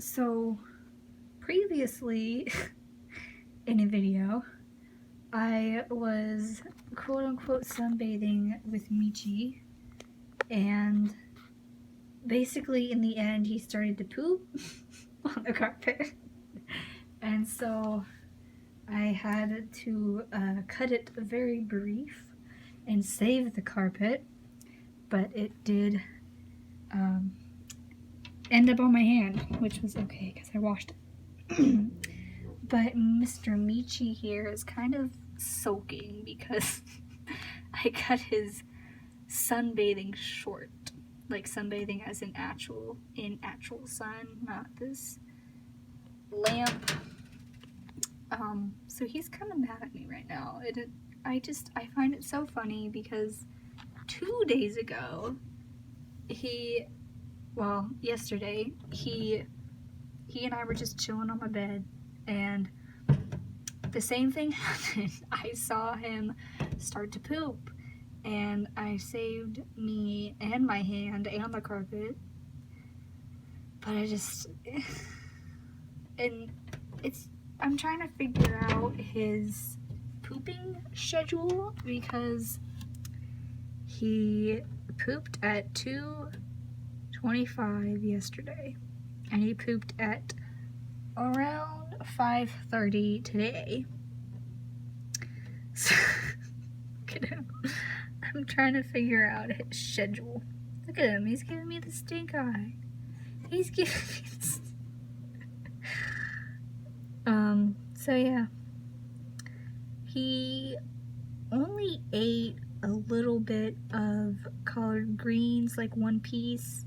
So previously in a video, I was quote unquote sunbathing with Michi, and basically in the end he started to poop on the carpet, and so I had to cut it very brief and save the carpet, but it did end up on my hand, which was okay because I washed it. But Mr. Michi here is kind of soaking because I cut his sunbathing short. Like sunbathing as in actual sun, not this lamp. So he's kind of mad at me right now. I find it so funny because 2 days ago, yesterday, he and I were just chilling on my bed, and the same thing happened. I saw him start to poop, and I saved me and my hand and the carpet, but I'm trying to figure out his pooping schedule because he pooped at 2:25 yesterday, and he pooped at around 5:30 today. So, look at him. I'm trying to figure out his schedule. Look at him. He's giving me the stink eye. He's giving me this. So yeah. He only ate a little bit of collard greens, like one piece.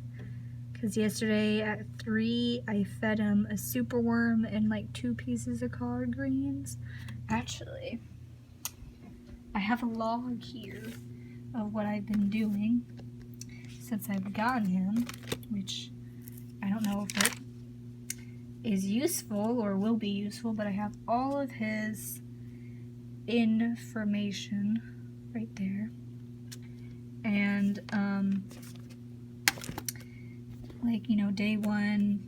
Because yesterday at 3, I fed him a superworm and like 2 pieces of collard greens. Actually, I have a log here of what I've been doing since I've gotten him, which I don't know if it is useful or will be useful, but I have all of his information right there. And day 1,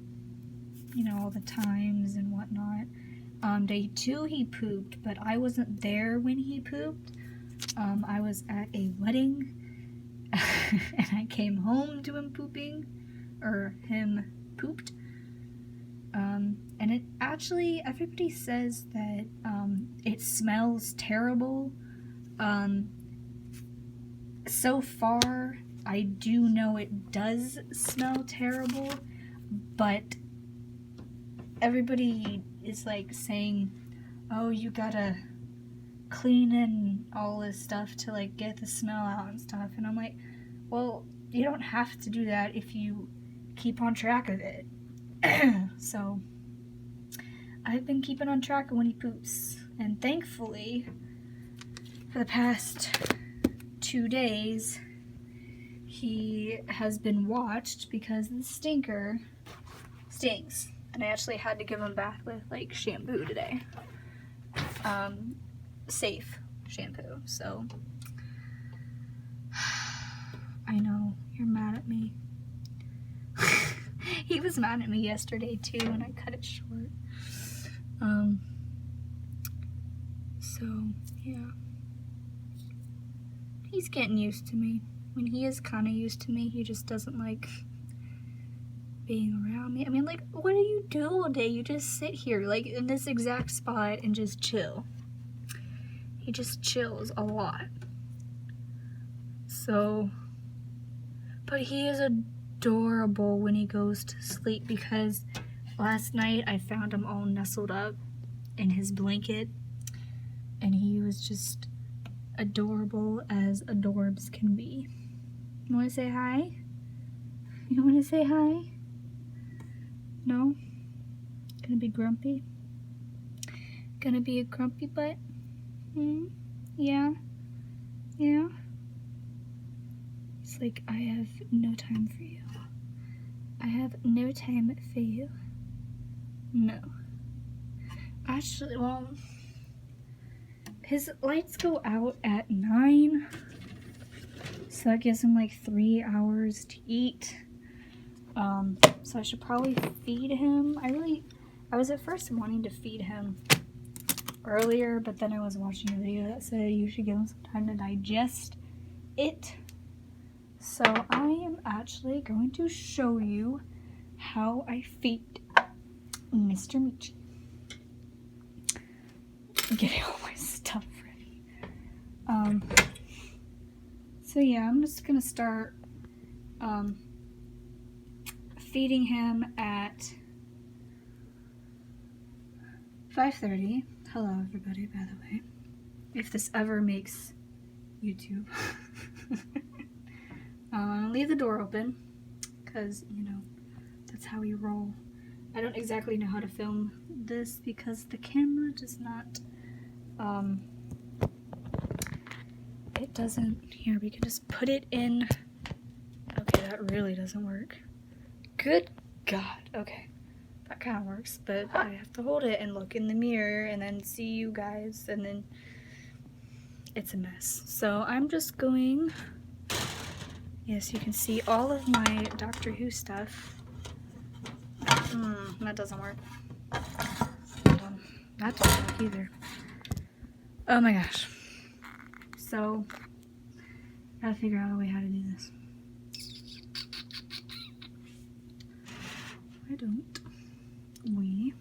all the times and whatnot. Day 2 he pooped, but I wasn't there when he pooped. I was at a wedding and I came home to him pooping, or him pooped. And it actually, everybody says that it smells terrible. So far, I do know it does smell terrible, but everybody is like saying, oh, you gotta clean in all this stuff to like get the smell out and stuff. And I'm like, well, you don't have to do that if you keep on track of it. So I've been keeping on track of when he poops, and thankfully for the past 2 days he has been watched because the stinker stinks, and I actually had to give him a bath with like shampoo today, safe shampoo. So I know you're mad at me. He was mad at me yesterday too, and I cut it short. So yeah, he's getting used to me. When he is kind of used to me, he just doesn't like being around me. I mean, like, what do you do all day? You just sit here, like, in this exact spot and just chill. He just chills a lot. So, but he is adorable when he goes to sleep, because last night I found him all nestled up in his blanket, and he was just adorable as adorbs can be. You want to say hi? You want to say hi? No? Gonna be grumpy? Gonna be a grumpy butt? Yeah? Yeah? It's like, I have no time for you. I have no time for you. No. Actually, well, his lights go out at 9, so that gives him like 3 hours to eat. So I should probably feed him. I was at first wanting to feed him earlier, but then I was watching a video that said you should give him some time to digest it. So I am actually going to show you how I feed Mr. Michi. Getting all my stuff ready. So yeah, I'm just gonna start feeding him at 5:30. Hello everybody, by the way. If this ever makes YouTube. Leave the door open, because, you know, that's how we roll. I don't exactly know how to film this because the camera does not, it doesn't, here, we can just put it in. Okay, that really doesn't work. Good God, okay. That kind of works, but I have to hold it and look in the mirror and then see you guys, and then it's a mess. So I'm just going, yes, you can see all of my Doctor Who stuff. That doesn't work. That doesn't work either. Oh my gosh. So, gotta figure out a way how to do this. Why don't we?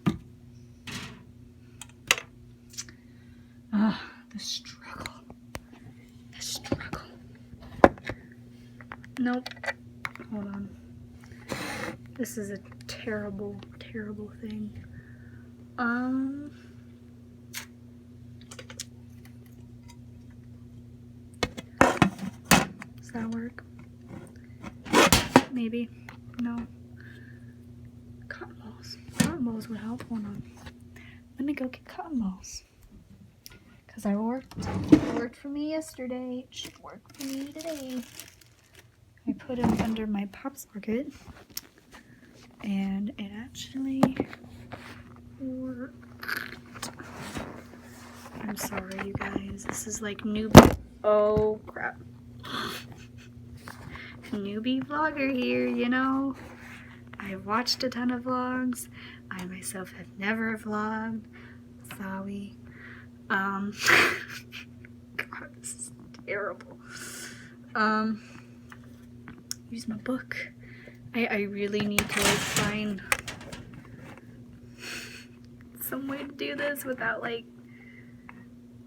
The struggle. The struggle. Nope. Hold on. This is a terrible, terrible thing. Does that work? Maybe. No. Cotton balls. Cotton balls would help. Hold on. Let me go get cotton balls. Because it worked for me yesterday. It should work for me today. I put them under my pop socket. And it actually worked. I'm sorry, you guys. This is like newbie. Oh, crap. Newbie vlogger here, you know. I've watched a ton of vlogs. I myself have never vlogged. Sorry. God, this is terrible. Use my book. I really need to like find some way to do this without like,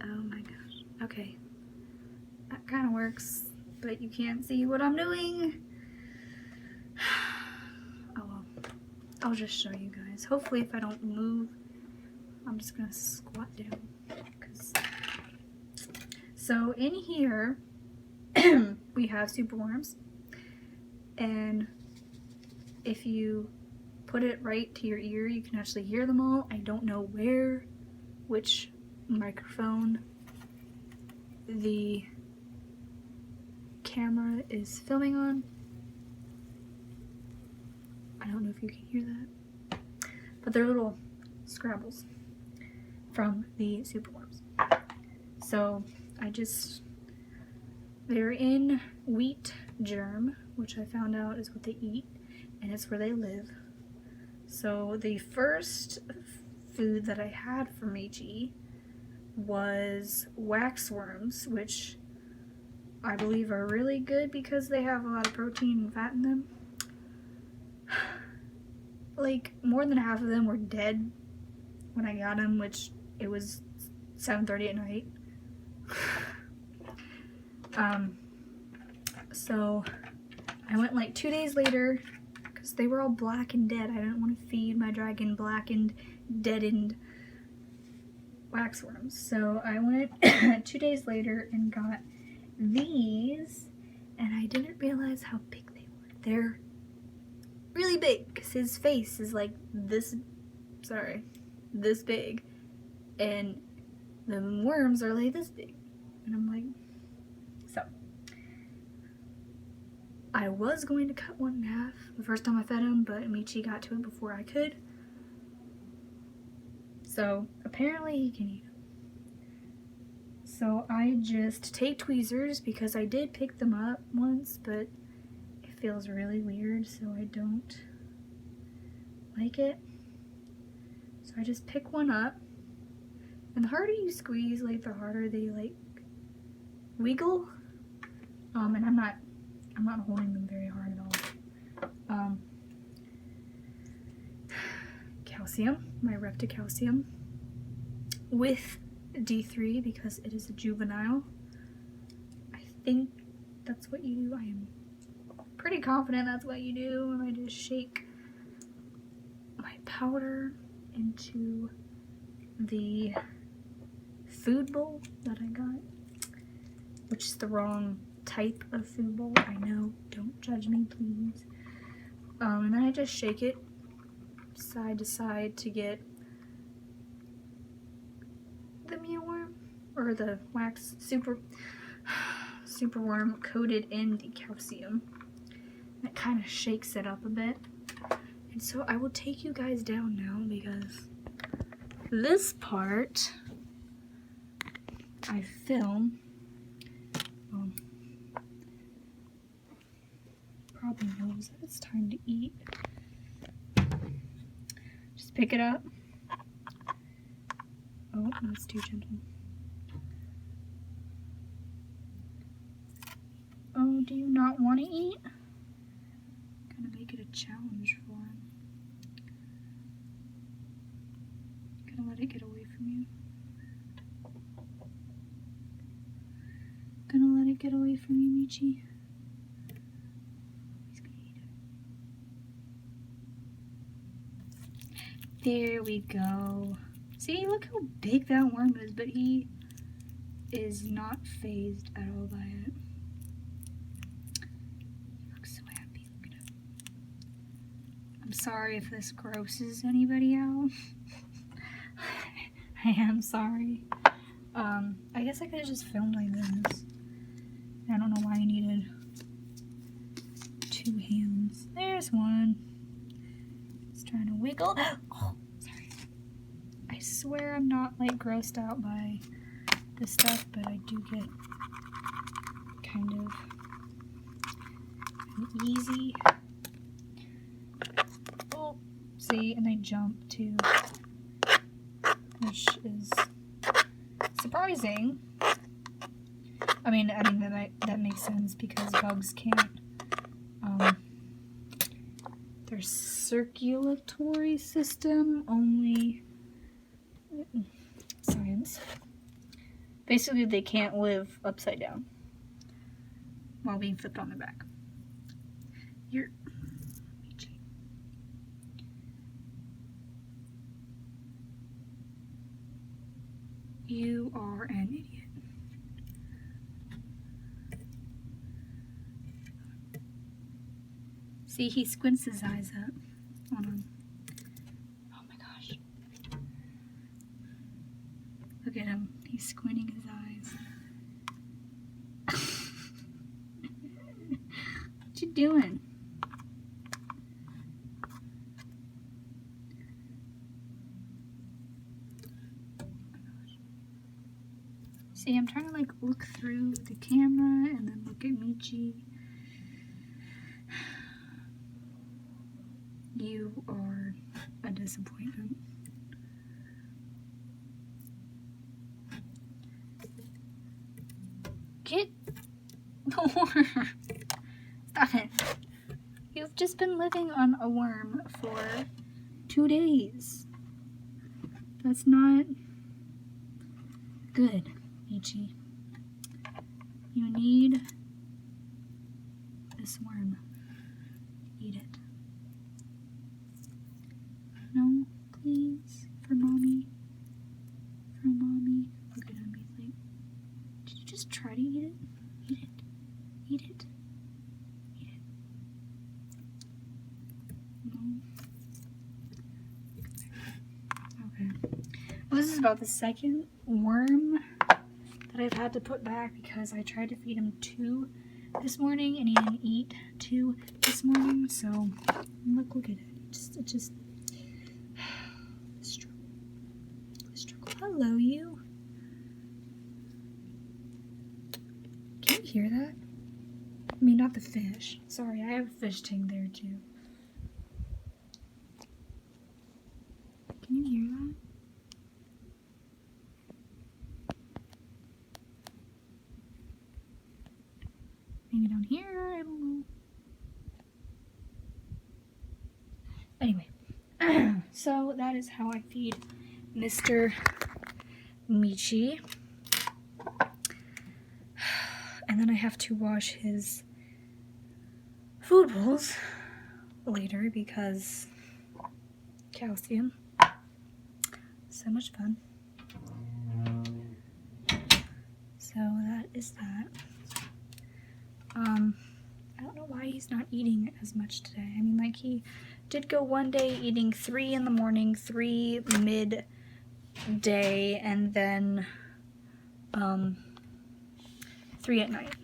oh my gosh. Okay. That kind of works, but you can't see what I'm doing. Oh well. I'll just show you guys. Hopefully if I don't move, I'm just gonna squat down. So in here, we have superworms, and if you put it right to your ear, you can actually hear them all. I don't know which microphone the camera is filming on. I don't know if you can hear that, but they're little scrabbles from the superworms. So they're in wheat germ, which I found out is what they eat, and it's where they live. So the first food that I had for Michi was waxworms, which I believe are really good because they have a lot of protein and fat in them. Like, more than half of them were dead when I got them, which it was 7:30 at night. So I went like 2 days later because they were all black and dead. I didn't want to feed my dragon blackened, deadened waxworms. So I went 2 days later and got these, and I didn't realize how big they were. They're really big because his face is like this big, and the worms are like this big. And I'm like, so I was going to cut one in half the first time I fed him, but Michi got to it before I could. So apparently he can eat them. So I just take tweezers because I did pick them up once, but if feels really weird, so I don't like it. So I just pick one up, and the harder you squeeze, like the harder they like wiggle. And I'm not holding them very hard at all. Calcium, my Repticalcium with D3 because it is a juvenile. I think that's what you do. I am pretty confident that's what you do. And I just shake my powder into the food bowl that I got, which is the wrong type of food bowl. I know, don't judge me, please. And then I just shake it side to side to get the mealworm or the wax superworm coated in the calcium. That kind of shakes it up a bit. And so I will take you guys down now because this part I film. Probably knows that it's time to eat. Just pick it up. Oh, that's too gentle. Oh, do you not want to eat? Gotta make it a challenge for him. Gotta let it get away from you. Gonna let it get away from you, Michi. He's gonna eat it. There we go. See, look how big that worm is, but he is not fazed at all by it. He looks so happy. Look at him. I'm sorry if this grosses anybody out. I am sorry. I guess I could have just filmed like this. I don't know why I needed 2 hands. There's one. It's trying to wiggle. Oh, sorry. I swear I'm not like grossed out by this stuff, but I do get kind of an easy. Oh, see, and I jump too, which is surprising. I mean that makes sense because bugs can't. Their circulatory system only. Science. Basically, they can't live upside down while being flipped on their back. You're. You are an idiot. See, he squints his eyes up. Hold on. Oh my gosh. Look at him. He's squinting his eyes. What you doing? See, I'm trying to like look through the camera and then look at Michi. You are a disappointment. Get the worm. Stop it. You've just been living on a worm for 2 days. That's not good, Michi. You need this worm. Eat it. No, please. For mommy. For mommy. Look at him. He's like, did you just try to eat it? Eat it. Eat it. Eat it. No. Okay. Well, this is about the second worm that I've had to put back because I tried to feed him 2 this morning and he didn't eat 2 this morning. So look at it. It just struggle. Hello, you. Can you hear that? I mean, not the fish. Sorry, I have a fish tank there too. Can you hear that? Maybe down here, I don't know. Anyway, so that is how I feed Mr. Michi. And then I have to wash his food bowls later because calcium. So much fun. So that is that. I don't know why he's not eating as much today. I mean, like, he did go one day eating 3 in the morning, 3 midday, and then 3 at night.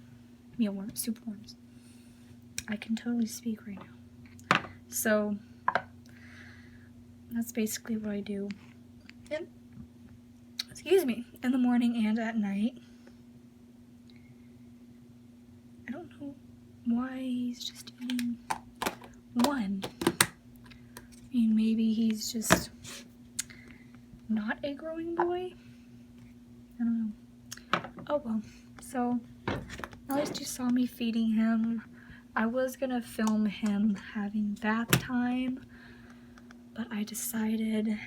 Mealworms, soup worms. I can totally speak right now. So that's basically what I do. Excuse me, in the morning and at night. I don't know why he's just eating 1. I mean, maybe he's just not a growing boy. I don't know. Oh well. So at least you saw me feeding him. I was gonna film him having bath time, but I decided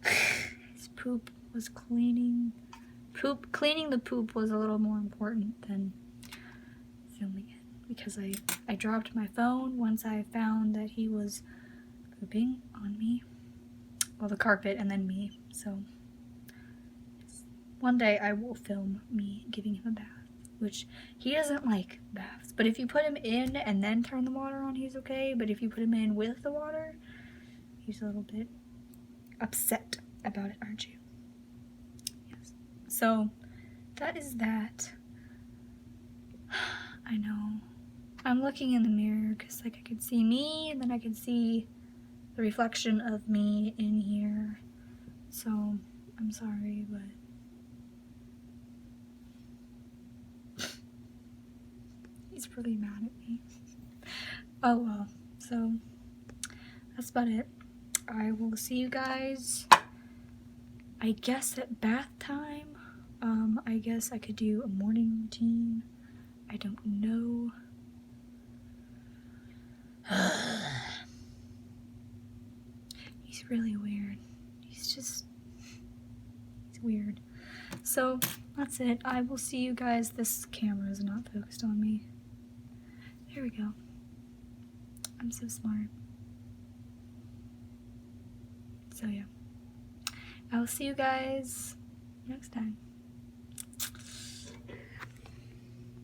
his poop was cleaning the poop was a little more important than filming it, because I dropped my phone once I found that he was pooping on me, well, the carpet and then me. So one day I will film me giving him a bath, which he doesn't like baths, but if you put him in and then turn the water on, he's okay. But if you put him in with the water, he's a little bit upset about it, aren't you? Yes. So that is that. I know. I'm looking in the mirror because, like, I could see me and then I could see the reflection of me in here. So I'm sorry, but he's really mad at me. Oh well. So that's about it. I will see you guys, I guess, at bath time. I guess I could do a morning routine. I don't know. He's really weird. He's weird. So that's it. I will see you guys. This camera is not focused on me. There we go. I'm so smart. So yeah. I will see you guys next time.